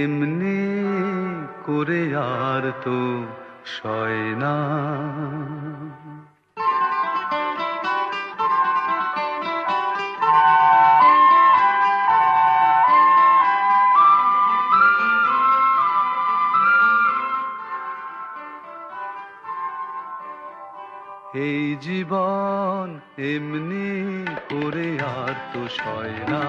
এমনি করে আর তো সয় না। এই জীবন এমনি করে আর তো সয় না।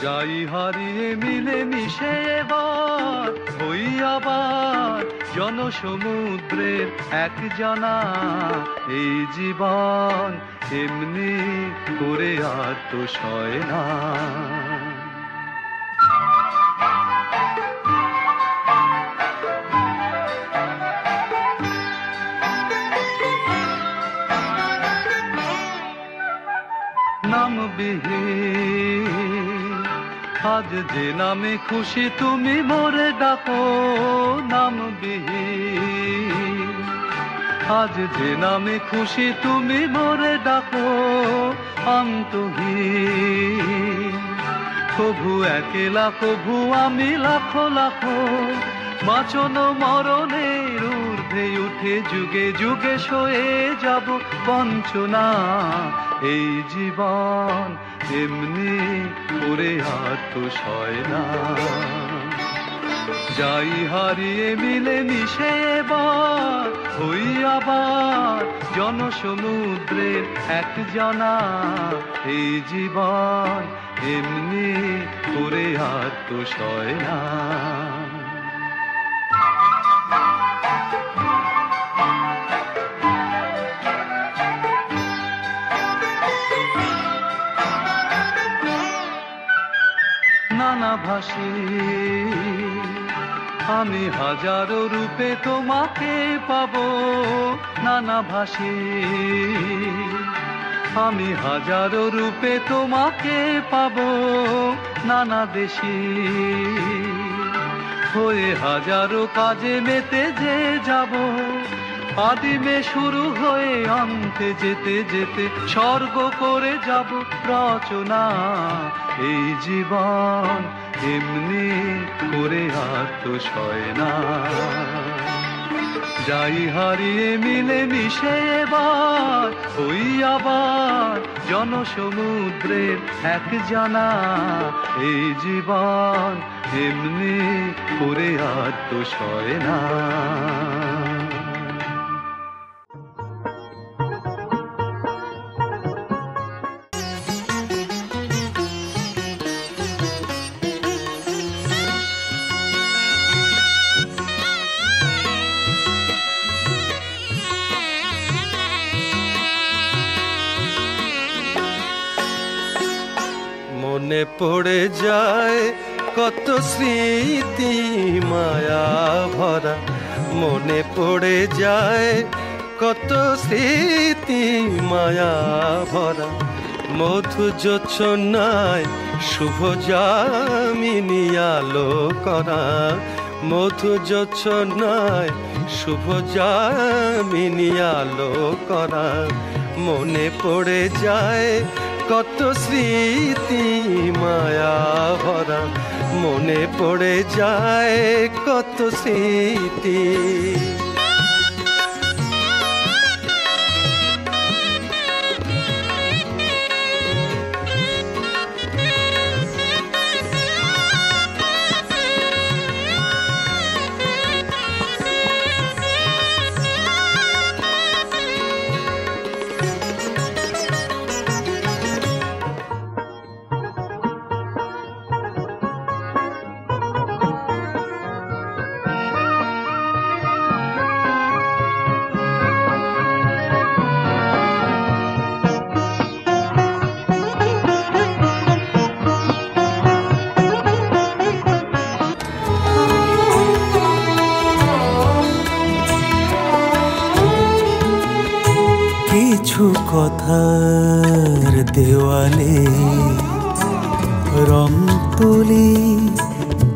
যাই হারিয়ে মিলে মিশে এবার হই আবার জনসমুদ্রের এক জানা। এই জীবন এমনি করে আর তো সয় না। নামবিহীন আজ যে নামে খুশি তুমি মোরে ডাকো। নামবিহীন আজ যে নামে খুশি তুমি মোরে ডাকো। অন্তহীন কভু একেলা কভু আমি লাখো লাখো। বাঁচন মরণের ঊর্ধ্বে উঠে যুগে যুগে সয়ে যাব বঞ্চনা। এই জীবন এমনি করে আর তো সয় না। যাই হারিয়ে মিলে মিশে এবার হই আবার জনসমুদ্রের এক জানা। এই জীবন এমনি করে আর তো সয় না। নানা ভাষী আমি হাজারো রূপে তোমাকে পাবো। নানা ভাষী আমি হাজারো রূপে তোমাকে পাবো। নানা দেশী হয়ে হাজারো কাজে মেতে যে যাব। আদিমে শুরু হয়ে অন্তে যেতে যেতে স্বর্গ করে যাব রচনা। এই জীবন এমনি করে আর তো সয় না। যাই হারিয়ে মিলে মিশে এবার হই আবার জনসমুদ্রের এক জানা। এই জীবন এমনি করে আর তো সয় না। মনে পড়ে যায় কত স্মৃতি মায়া ভরা। মনে পড়ে যায় কত স্মৃতি মায়া ভরা। মধু জোছনায় শুভ যামিনী আলো করা। মধু জোছনায় শুভ যামিনী আলো করা। মনে পড়ে যায় কত স্মৃতি মায়া ভরা। মনে পড়ে যায় কত স্মৃতি। কিছু কথার দেওয়ালে রং তুলি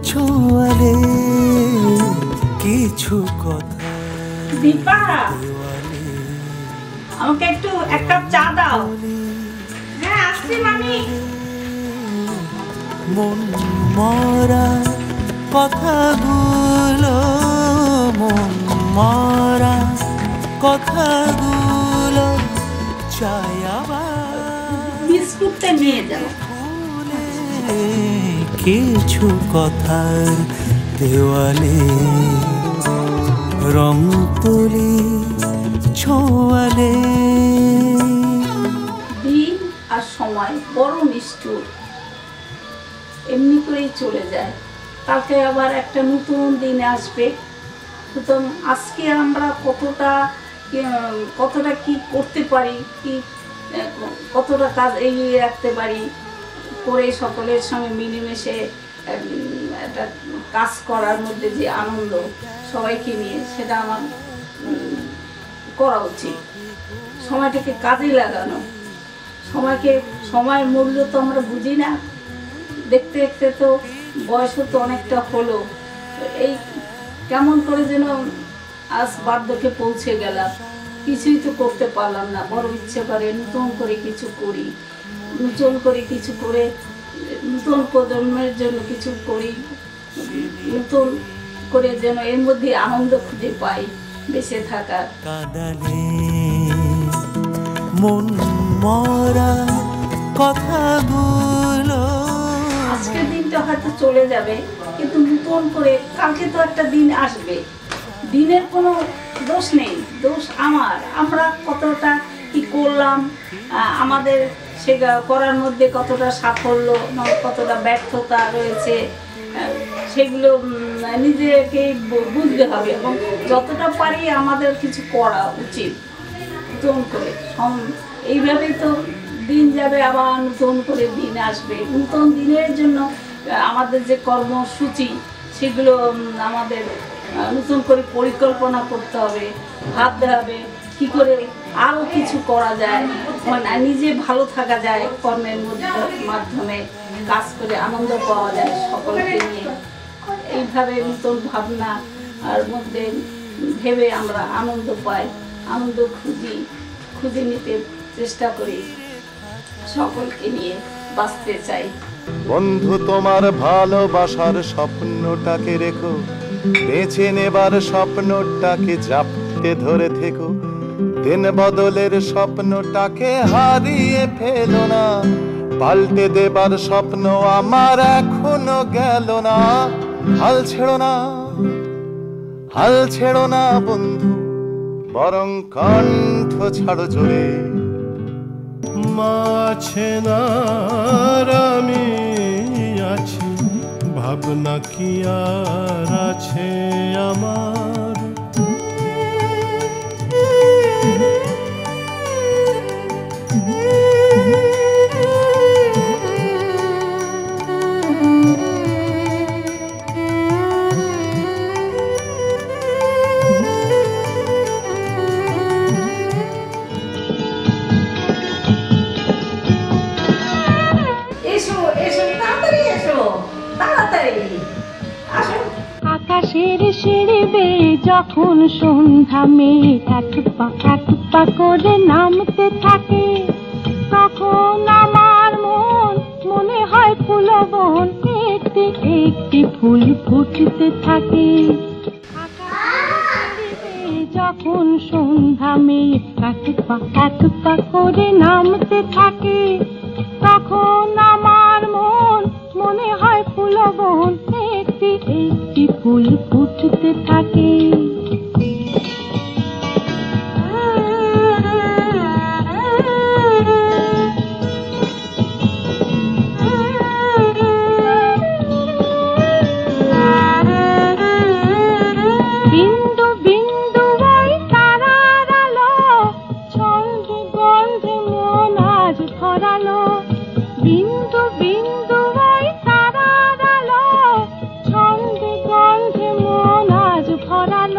ছোঁয়ালে। কিছু কথা দীপা আমাকে একটু এক কাপ চা দাও। হ্যাঁ আসছি মামি। মন মরা কথাগুলো, মন মরা কথাগুলো চাই আবার বিস্কুটটা নিয়ে যাও। কিছু কথার দেওয়ালে রং তুলি ছোঁয়ালে। দিন আর সময় বড় নিষ্ঠুর, এমনি করেই চলে যায়। কালকে আবার একটা নতুন দিন আসবে। সুতরাং আজকে আমরা কতটা কি করতে পারি, কি কতটা কাজ এগিয়ে রাখতে পারি, করে সকলের সঙ্গে মিলেমিশে একটা কাজ করার মধ্যে যে আনন্দ সবাইকে নিয়ে, সেটা আমার করা উচিত। সময়টাকে কাজে লাগানো, সময়ের মূল্য তো আমরা বুঝি না। দেখতে দেখতে তো বয়সও তো অনেকটা হলো, এই কেমন করে যেন আজ বার্ধক্যে পৌঁছে গেলাম, কিছুই তো করতে পারলাম না। বড় ইচ্ছে করে নতুন করে কিছু করি, নতুন করে কিছু করে নতুন প্রজন্মের জন্য কিছু করি, নতুন করে যেন এর মধ্যে আনন্দ খুঁজে পাই বেঁচে থাকার। কাঁদালে মন মরা কথাগুলো, আজকের দিনটা হয়তো চলে যাবে, কিন্তু নতুন করে কালকে তো একটা দিন আসবে। দিনের কোনো দোষ নেই, দোষ আমরা কতটা কি করলাম, আমাদের সে করার মধ্যে কতটা সাফল্য, কতটা ব্যর্থতা রয়েছে, সেগুলো নিজেকেই বুঝতে হবে। এবং যতটা পারি আমাদের কিছু করা উচিত নতুন করে। এইভাবেই তো দিন যাবে, আবার নতুন করে দিন আসবে। নতুন দিনের জন্য আমাদের যে কর্মসূচি, সেগুলো আমাদের নতুন করে পরিকল্পনা করতে হবে, ভাবতে হবে কি করে আরও কিছু করা যায়, মানে নিজে ভালো থাকা যায়, কর্মের মাধ্যমে কাজ করে আনন্দ পাওয়া যায় সকলকে নিয়ে। এইভাবে নতুন ভাবনা আর মধ্যে ভেবে আমরা আনন্দ পাই, আনন্দ খুঁজে নিতে চেষ্টা করি, সকলকে নিয়ে বাঁচতে চাই। বন্ধু তোমার ভালোবাসার স্বপ্নটাকে রেখো, বেছে নেবার স্বপ্নটাকে জাপটে ধরে থেকো। দিন বদলের স্বপ্নটাকে হারিয়ে ফেলো না, পাল্টে দেবার স্বপ্ন আমার এখনো গেল না। হাল ছেড়ো না বন্ধু, বরং কণ্ঠ ছাড়ো জোরে। মাছে না আমি আছি, ভাবনা কি আর আছে আমার। আকাশের সিঁড়ি বেয়ে যখন সন্ধ্যা মেয়ে এক পা করে নামতে থাকে, তখন আমার মনে হয় ফুলবন একটি একটি ফুল ফুটতে থাকে। যখন সন্ধ্যা মেয়ে এক পা করে নামতে থাকে, তখন আমার মনে হয় ফুলবন একটি একটি ফুল ফুটতে থাকে। বিন্দু বিন্দু ওই তারার আলো, ছন্দে গন্ধে মন আজ ভরালো। বিন্দু বিন্দু ওই তারার আলো, ছন্দে গন্ধে মন আজ ভরালো।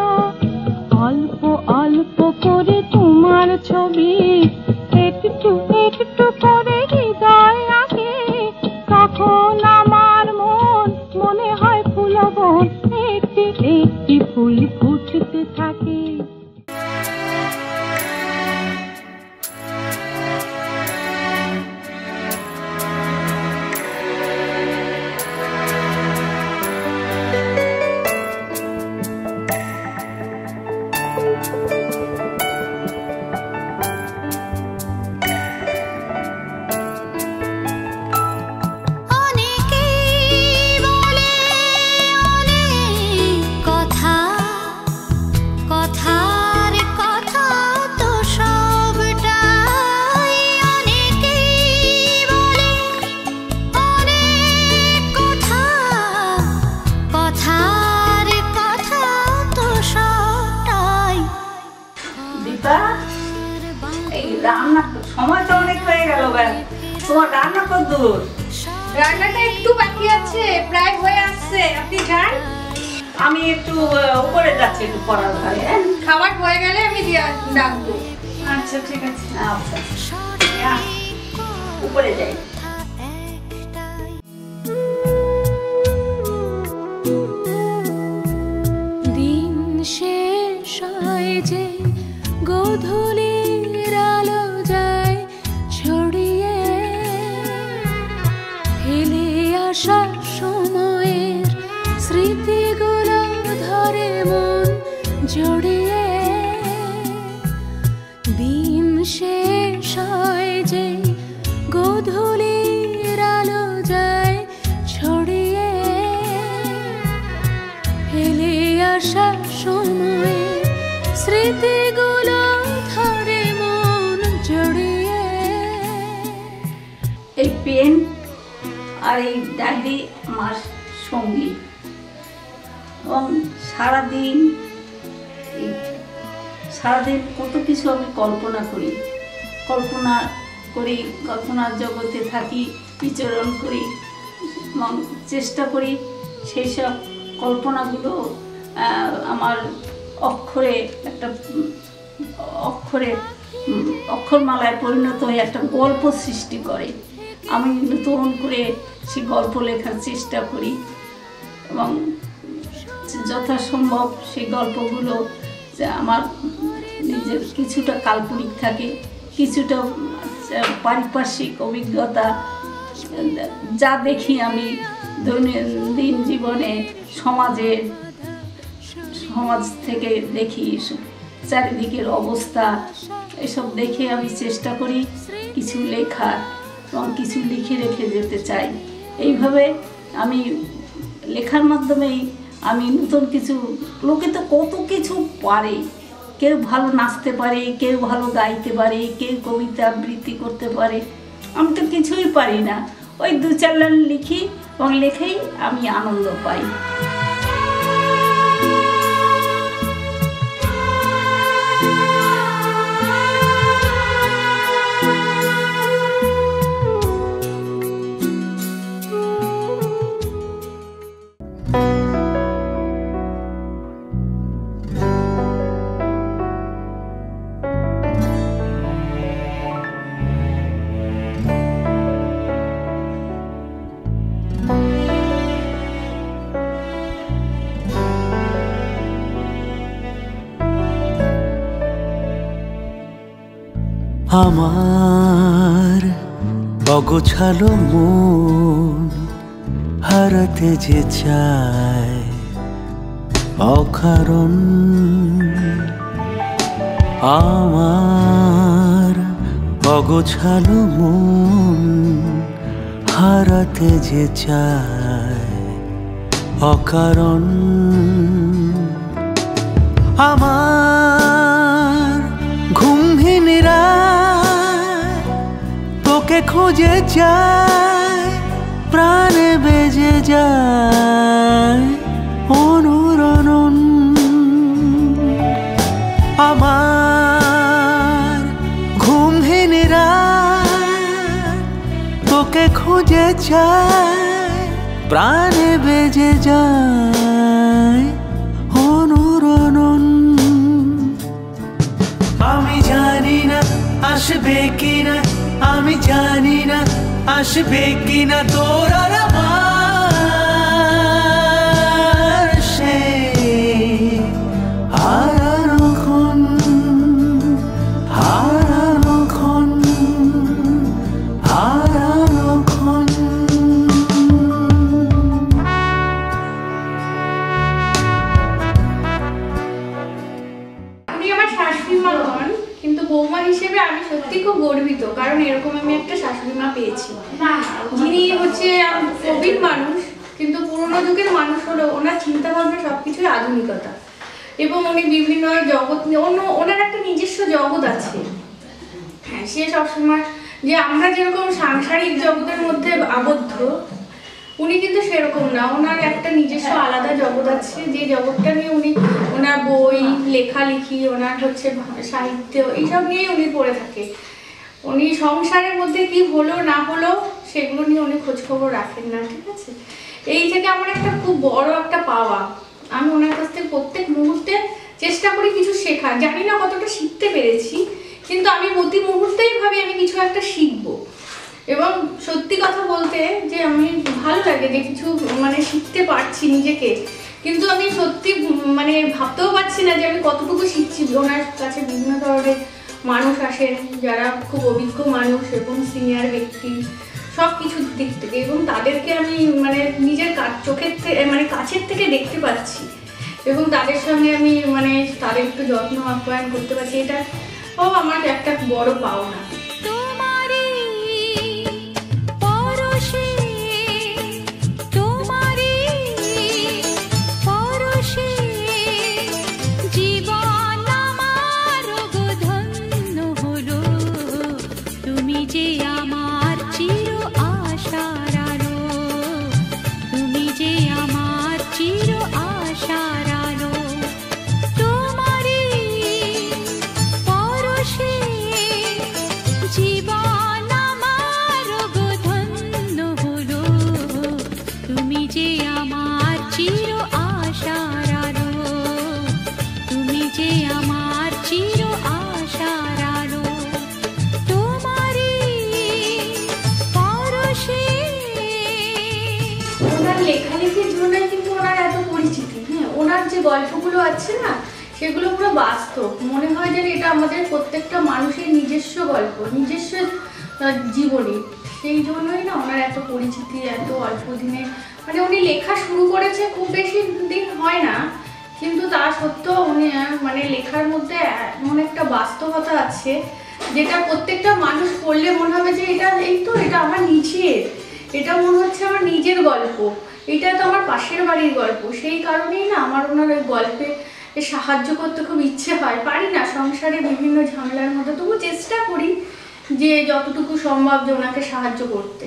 তোমার রান্না কতদূর? রান্নাটা একটু বাকি আছে, প্রায় হয়ে আসছে। আপনি যান, আমি একটু উপরে যাচ্ছি, একটু পড়ার ঘরে। খাবার হয়ে গেলে আমি ডাকবো। আচ্ছা ঠিক আছে। আচ্ছা উপরে যাই। দিন শেষ হয় যে গোধূলির আলো যায় ছড়িয়ে, ফেলে আসা সময়ের স্মৃতিগুলো ধরে মন জড়িয়ে। দিন শেষ হয় যে গোধূলির আলো যায় ছড়িয়ে, ফেলে আসা সময়ের স্মৃতিগুলো ধরে মন জড়িয়ে। এই পেন আর এই ডায়েরি আমার সঙ্গী, এবং সারাদিন কত কিছু আমি কল্পনা করি, কল্পনার জগতে থাকি, বিচরণ করি এবং চেষ্টা করি সেই সব কল্পনাগুলো আমার অক্ষরমালায় পরিণত হয়ে একটা গল্প সৃষ্টি করে। আমি নতুন করে সেই গল্প লেখার চেষ্টা করি এবং যথাসম্ভব সেই গল্পগুলো আমার নিজের কিছুটা কাল্পনিক থাকে, কিছুটা পারিপার্শ্বিক অভিজ্ঞতা, যা দেখি আমি দৈনন্দিন জীবনে সমাজ থেকে দেখি, চারিদিকের অবস্থা, এসব দেখে আমি চেষ্টা করি কিছু লেখার এবং কিছু লিখে রেখে যেতে চাই। এইভাবে আমি লেখার মাধ্যমেই আমি নতুন কিছু, লোকে তো কত কিছু পারে, কেউ ভালো নাচতে পারে, কেউ ভালো গাইতে পারে, কেউ কবিতা আবৃত্তি করতে পারে, আমি তো কিছুই পারি না। ওই 2-4 লাইন লিখি এবং লেখেই আমি আনন্দ পাই। আমার অগোছালো মন হারাতে যে চায় অকারণ, আমার অগোছালো মন হারাতে যে চায় অকারণ। আমার ঘুমহীন রাত তোকে খুঁজে যায়, প্রাণে বেজে যায় অনুরণন। আমার ঘুমহীন রাত তোকে খুঁজে যায়, প্রাণে বেজে যায় অনুরণন। আমি জানি না আসবে কিনা, আমি জানি না আসবে কিনা তোর আর আমার সে হারানো ক্ষণ, হারানো ক্ষণ, হারানো ক্ষণ। উনি আমার শাশুড়ি মা হন, কিন্তু বৌমা হিসেবে আমি সত্যি খুব গর্বিত, কারণ এরকম আমি একটা শাশুড়ি মা পেয়েছি যিনি হচ্ছে প্রবীণ মানুষ, কিন্তু পুরোনো যুগের মানুষ হলেও ওনার চিন্তা ভাবনা সবকিছুই আধুনিকতা, এবং উনি বিভিন্ন জগৎ, ওনার একটা নিজস্ব জগৎ আছে। হ্যাঁ, সে সবসময় যে আমরা যেরকম সাংসারিক জগতের মধ্যে আবদ্ধ, উনি কিন্তু সেরকম না, ওনার একটা নিজস্ব আলাদা জগৎ আছে, যে জগৎটা নিয়ে উনি ওনার বই লেখালেখি, ওনার হচ্ছে সাহিত্য, এইসব নিয়েই উনি পড়ে থাকে। উনি সংসারের মধ্যে কি হলো না হলো সেগুলো নিয়ে উনি খোঁজখবর রাখেন না, ঠিক আছে। এই থেকে আমার একটা খুব বড় একটা পাওয়া। আমি ওনার কাছ থেকে প্রত্যেক মুহূর্তে চেষ্টা করি কিছু শেখার, জানি না কতটা শিখতে পেরেছি, কিন্তু আমি প্রতি মুহূর্তেই ভাবি আমি কিছু একটা শিখবো। এবং সত্যি কথা বলতে যে আমি ভালো লাগে যে কিছু মানে শিখতে পারছি নিজেকে, কিন্তু আমি সত্যি মানে ভাবতেও পারছি না যে আমি কতটুকু শিখছি। ওনার কাছে বিভিন্ন ধরনের মানুষ আসেন যারা খুব অভিজ্ঞ মানুষ এবং সিনিয়র ব্যক্তি সব কিছুর দিক থেকে, এবং তাদেরকে আমি মানে নিজের চোখের থেকে মানে কাছের থেকে দেখতে পাচ্ছি এবং তাদের সঙ্গে আমি মানে তাদের একটু যত্ন আপ্যায়ন করতে পারছি। এটা আমার একটা বড় পাওনা। লেখালেখির জন্য কিন্তু ওনার এত পরিচিতি। হ্যাঁ, ওনার যে গল্পগুলো আছে না সেগুলো পুরো বাস্তব, মনে হয় যে এটা আমাদের প্রত্যেকটা মানুষের নিজস্ব গল্প, নিজস্ব জীবনী। সেই জন্যই না ওনার এত পরিচিতি, এত অল্প দিনে। মানে উনি লেখা শুরু করেছে খুব বেশি দিন হয় না, কিন্তু তা সত্ত্বেও উনি মানে লেখার মধ্যে এমন একটা বাস্তবতা আছে যেটা প্রত্যেকটা মানুষ পড়লে মনে হবে যে এটা এই তো এটা আমার নিজের, এটা মনে হচ্ছে আমার নিজের গল্প, এটা তো আমার পাশের বাড়ির গল্প। সেই কারণেই না আমার ওনার ওই গল্পে সাহায্য করতে খুব ইচ্ছে হয়। পারি না, সংসারে বিভিন্ন ঝামেলার মধ্যে, তবু চেষ্টা করি যে যতটুকু সম্ভব যে ওনাকে সাহায্য করতে।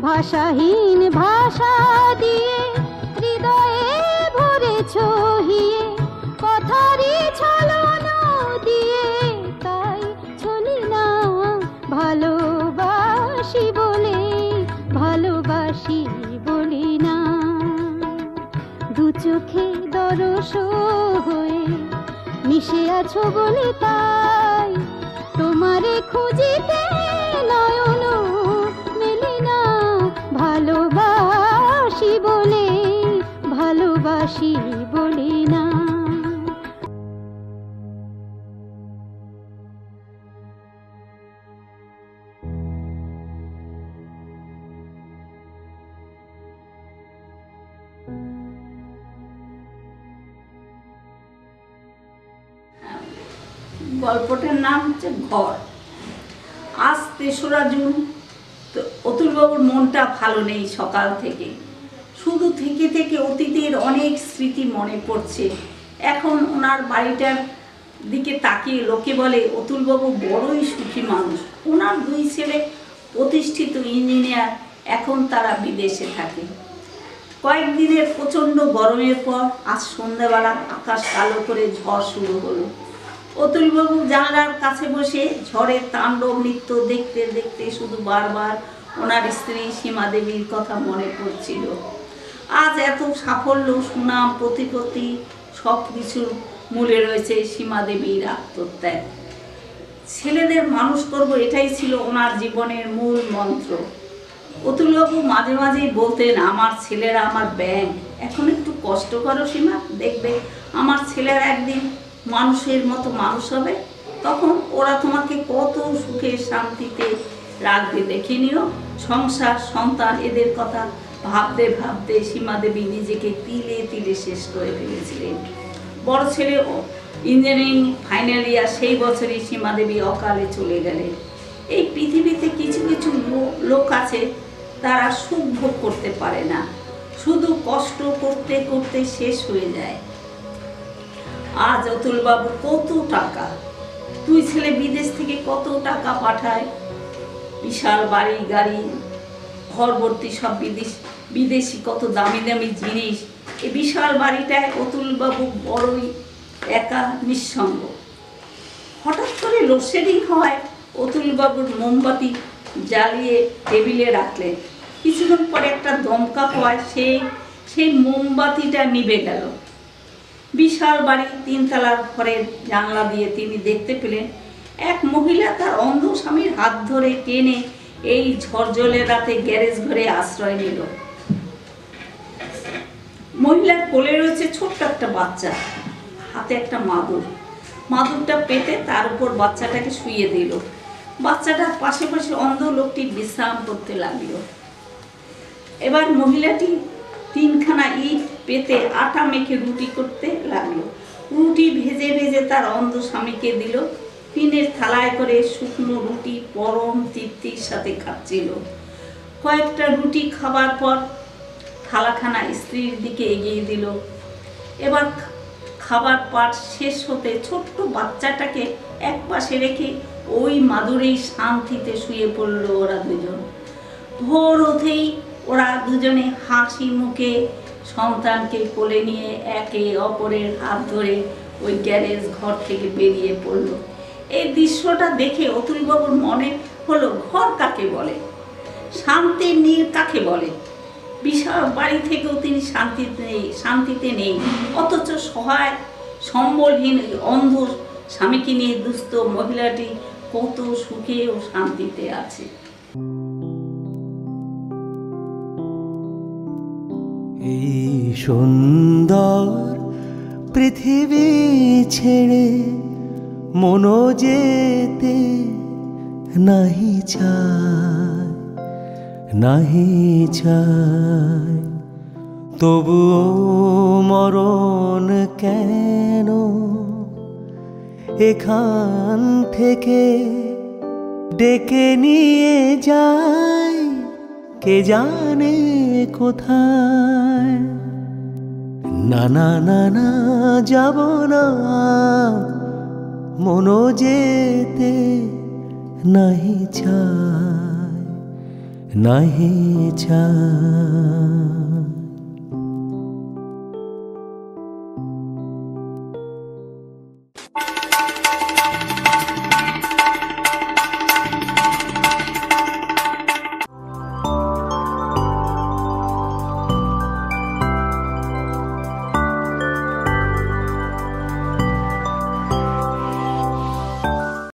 ভাষাহীন ভাষা দিয়ে হৃদয়ে ভরেছ হিয়ে, কথারই ছলনা দিয়ে তাই ছলি না ভালোবাসি বলে, ভালোবাসি বলি না। দু চোখে দরস হয়ে মিশে আছো বলে তাই তোমারে খুঁজিতে নয়ন মেলে না। ভালোবাসি বলে, ভালোবাসি বলি না। গল্পটার নাম হচ্ছে ঘর। আজ ৩রা জুন। তো অতুলবাবুর মনটা ভালো নেই সকাল থেকে, শুধু থেকে থেকে অতীতের অনেক স্মৃতি মনে পড়ছে। এখন ওনার বাড়িটার দিকে তাকিয়ে লোকে বলে অতুলবাবু বড়ই সুখী মানুষ। ওনার 2 ছেলে প্রতিষ্ঠিত ইঞ্জিনিয়ার, এখন তারা বিদেশে থাকে। কয়েকদিনের প্রচণ্ড গরমের পর আজ সন্ধ্যাবেলা আকাশ কালো করে ঝড় শুরু হলো। অতুলবাবু জানলার কাছে বসে ঝড়ের তাণ্ডব নৃত্য দেখতে দেখতে শুধু বারবার ওনার স্ত্রী সীমা দেবীর কথা মনে পড়ছিল। আজ এত সাফল্য, সুনাম, প্রতিপত্তি সব কিছুর মূলে রয়েছে সীমা দেবীর আত্মত্যাগ। ছেলেদের মানুষ করব, এটাই ছিল ওনার জীবনের মূল মন্ত্র। অতুলবাবু মাঝে মাঝেই বলতেন, আমার ছেলেরা আমার ব্যাংক, এখন একটু কষ্ট করো সীমা, দেখবে আমার ছেলেরা একদিন মানুষের মতো মানুষ হবে, তখন ওরা তোমাকে কত সুখে শান্তিতে রাখবে দেখে নিও। সংসার, সন্তান, এদের কথা ভাবতে ভাবতে সীমা দেবী নিজেকে তিলে তিলে শেষ করে ফেলেছিলেন। বড় ছেলে ইঞ্জিনিয়ারিং ফাইনাল ইয়ার, সেই বছরই সীমা দেবী অকালে চলে গেলেন। এই পৃথিবীতে কিছু কিছু লোক আছে তারা সুখ ভোগ করতে পারে না, শুধু কষ্ট করতে করতে শেষ হয়ে যায়। আজ অতুলবাবু কত টাকা, 2 ছেলে বিদেশ থেকে কত টাকা পাঠায়, বিশাল বাড়ি গাড়ি, ঘর ভর্তি সব বিদেশি কত দামি দামি জিনিস। এই বিশাল বাড়িটায় অতুলবাবু বড়ই একা, নিঃসঙ্গ। হঠাৎ করে লোডশেডিং হয়, অতুলবাবুর মোমবাতি জ্বালিয়ে টেবিলে রাখলেন। কিছুক্ষণ পরে একটা দমকা হওয়ায় সেই মোমবাতিটা নিভে গেল। বিশাল বাড়ি, 3 তলার ঘরের জানলা দিয়ে তিনি দেখতে পেলেন এক মহিলা তার অন্ধ স্বামীর হাত ধরে টেনে এই ঝড়জলের রাতে গ্যারেজ ঘরে আশ্রয় নিল। মহিলার কোলে রয়েছে ছোট্ট একটা বাচ্চা, হাতে একটা মাদুরটা পেতে তার উপর বাচ্চাটাকে শুইয়ে দিল। বাচ্চাটার পাশে পাশে অন্ধ লোকটি বিশ্রাম করতে লাগলো। এবার মহিলাটি 3খানা ইট পেতে আটা মেখে রুটি করতে লাগলো। রুটি ভেজে ভেজে তার অন্ধ স্বামীকে দিল। টিনের থালায় করে শুকনো রুটি পরম তৃপ্তির সাথে খাচ্ছিল। কয়েকটা রুটি খাবার পর থালাখানা স্ত্রীর দিকে এগিয়ে দিল। এবার খাবার পাট শেষ হতে ছোট্ট বাচ্চাটাকে এক পাশে রেখে ওই মাদুরেই শান্তিতে শুয়ে পড়ল ওরা দুজন। ভোর হতেই ওরা দুজনে হাসি মুখে সন্তানকে কোলে নিয়ে একে অপরের হাত ধরে ওই গ্যারেজ ঘর থেকে বেরিয়ে পড়ল। এই দৃশ্যটা দেখে অতুলবাবুর মনে হলো, ঘর কাকে বলে, শান্তির নীড় কাকে বলে? বিশাল বাড়ি থেকেও তিনি শান্তিতে নেই, অথচ সহায় সম্বলহীন অন্ধ স্বামীকে নিয়ে দুস্থ মহিলাটি কত সুখে ও শান্তিতে আছে। এই সুন্দর পৃথিবী ছেড়ে মনো যেতে নাহি চায়, তবুও মরণ কেন এখান থেকে ডেকে নিয়ে যায় কে জানে কোথায়। না না না না, যাব না, মনো যেতে নাহি চায়।